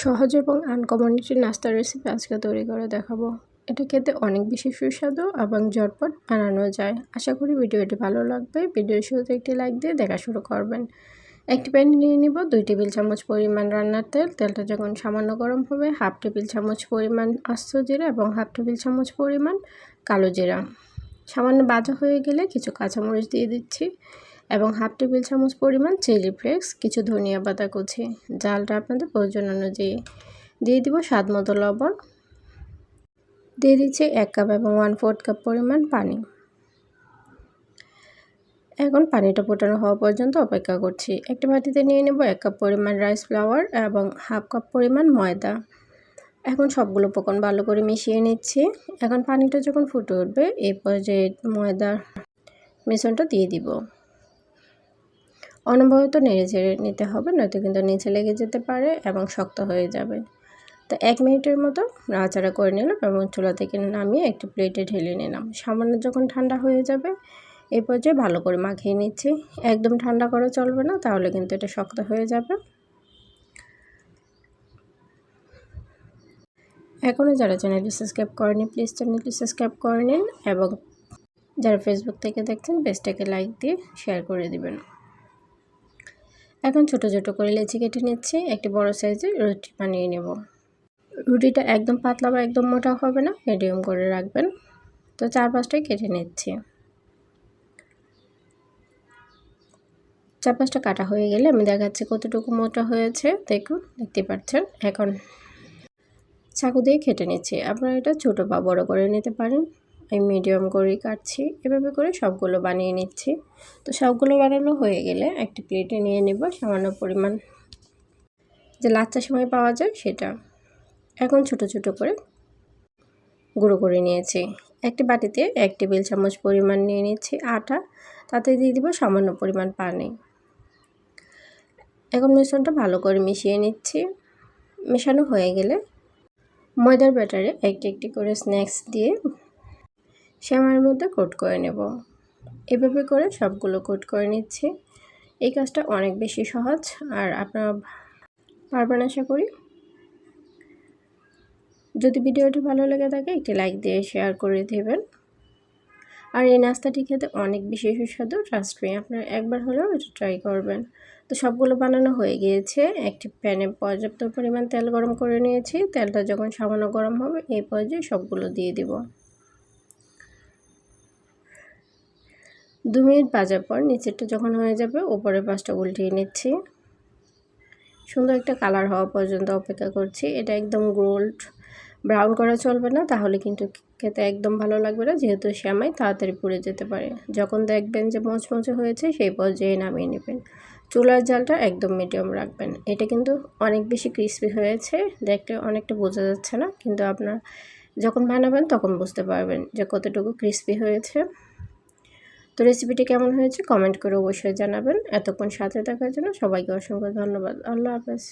সহজ এবং আনকমন একটি নাস্তার রেসিপি আজকে তৈরি করে দেখাবো। এটা খেতে অনেক বেশি সুস্বাদু এবং ঝটপট বানানো যায়। আশা করি ভিডিওটি ভালো লাগবে। ভিডিওর শুরুতে একটি লাইক দিয়ে দেখা শুরু করবেন। একটি প্যানে নিয়ে নিব 2 টেবিল চামচ পরিমাণ রান্নার তেল। তেলটা যখন সামান্য গরম হবে, হাফ টেবিল চামচ পরিমাণ আস্ত জিরা এবং হাফ টেবিল চামচ পরিমাণ কালো জিরা সামান্য ভাজা হয়ে গেলে কিছু কাঁচামরিচ দিয়ে দিচ্ছি এবং হাফ টেবিল চামচ পরিমাণ চিলি ফ্লেক্স, কিছু ধনিয়া পাতা কুচি। জালটা আপনাদের প্রয়োজন অনুযায়ী দিয়ে দিব। স্বাদ মতো লবণ দিয়ে দিচ্ছি 1 কাপ এবং 1/4 কাপ পরিমাণ পানি। এখন পানিটা ফোটানো হওয়া পর্যন্ত অপেক্ষা করছি। একটা বাটিতে নিয়ে নেব 1 কাপ পরিমাণ রাইস ফ্লাওয়ার এবং হাফ কাপ পরিমাণ ময়দা। এখন সবগুলো উপকরণ ভালো করে মিশিয়ে নিচ্ছি। এখন পানিটা যখন ফুটে উঠবে এই পর্যায়ে ময়দার মিশ্রণটা দিয়ে দিব। অনবরত নেড়েচেড়ে নিতে হবে, নয়তো কিন্তু নিচে লেগে যেতে পারে এবং শক্ত হয়ে যাবে। তো 1 মিনিটের মতো নাড়াচাড়া করে নিলাম এবং চুলা থেকে নামিয়ে একটি প্লেটে ঢেলে নিলাম। সামান্য যখন ঠান্ডা হয়ে যাবে এই পর্যায়ে ভালো করে মাখিয়ে নিচ্ছি। একদম ঠান্ডা করা চলবে না, তাহলে কিন্তু এটা শক্ত হয়ে যাবে। এখনও যারা চ্যানেলটি সাবস্ক্রাইব করেনি প্লিজ চ্যানেলটি সাবস্ক্রাইব করে নিন এবং যারা ফেসবুক থেকে দেখছেন পেজটাকে লাইক দিয়ে শেয়ার করে দিবেন। এখন ছোট ছোট করে লেচি কেটে নিচ্ছি। একটি বড় সাইজের রুটি বানিয়ে নেব। রুটিটা একদম পাতলা বা একদম মোটা হবে না, মিডিয়াম করে রাখবেন। তো 4-5টাই কেটে নিচ্ছি। 4-5টা কাটা হয়ে গেলে আমি দেখাচ্ছি কতটুকু মোটা হয়েছে। দেখুন, দেখতে পাচ্ছেন। এখন চাকু দিয়ে কেটে নিচ্ছি। আপনারা এটা ছোট বা বড় করে নিতে পারেন। আমি মিডিয়াম করেই কাটছি। এভাবে করে সবগুলো বানিয়ে নিচ্ছি। তো সবগুলো বানানো হয়ে গেলে একটি প্লেটে নিয়ে নেব সামান্য পরিমাণ যে লাচ্ছা সেমাই পাওয়া যায় সেটা। এখন ছোট ছোট করে গুঁড়ো করে নিয়েছি। একটি বাটিতে 1 টেবিল চামচ পরিমাণ নিয়ে নিচ্ছি আটা, তাতে দিয়ে দিব সামান্য পরিমাণ পানি। এখন মিশ্রণটা ভালো করে মিশিয়ে নিচ্ছি। মেশানো হয়ে গেলে ময়দার ব্যাটারে একটি একটি করে স্ন্যাক্স দিয়ে সেমাইয়ের মধ্যে কোট করে নেব। এভাবে করে সবগুলো কোট করে নিচ্ছি। এই কাজটা অনেক বেশি সহজ আর আপনারা পারবেন আশা করি। যদি ভিডিওটি ভালো লেগে থাকে একটি লাইক দিয়ে শেয়ার করে দেবেন। আর এই নাস্তাটি খেতে অনেক বেশি সুস্বাদু। ট্রাস্ট মি, আপনারা একবার হলেও এটা ট্রাই করবেন। তো সবগুলো বানানো হয়ে গিয়েছে। একটি প্যানে পর্যাপ্ত পরিমাণ তেল গরম করে নিয়েছি। তেলটা যখন সামান্য গরম হবে এই পর্যায়ে সবগুলো দিয়ে দিব। 2 মিনিট ভাজার পর নিচেরটা যখন হয়ে যাবে উপরের পাশটা উল্টিয়ে নিচ্ছি। সুন্দর একটা কালার হওয়া পর্যন্ত অপেক্ষা করছি। এটা একদম গোল্ড ব্রাউন করা চলবে না, তাহলে কিন্তু খেতে একদম ভালো লাগবে না, যেহেতু সেমাই তাড়াতাড়ি পুড়ে যেতে পারে। যখন দেখবেন যে মচমচে হয়েছে সেই পর্যায়ে নামিয়ে নেবেন। চুলার জালটা একদম মিডিয়াম রাখবেন। এটা কিন্তু অনেক বেশি ক্রিস্পি হয়েছে, দেখতে অনেকটা বোঝা যাচ্ছে না, কিন্তু আপনার যখন বানাবেন তখন বুঝতে পারবেন যে কতটুকু ক্রিস্পি হয়েছে। তো রেসিপিটি কেমন হয়েছে কমেন্ট করে অবশ্যই জানাবেন। এতক্ষণ সাথে থাকার জন্য সবাইকে অসংখ্য ধন্যবাদ। আল্লাহ হাফেজ।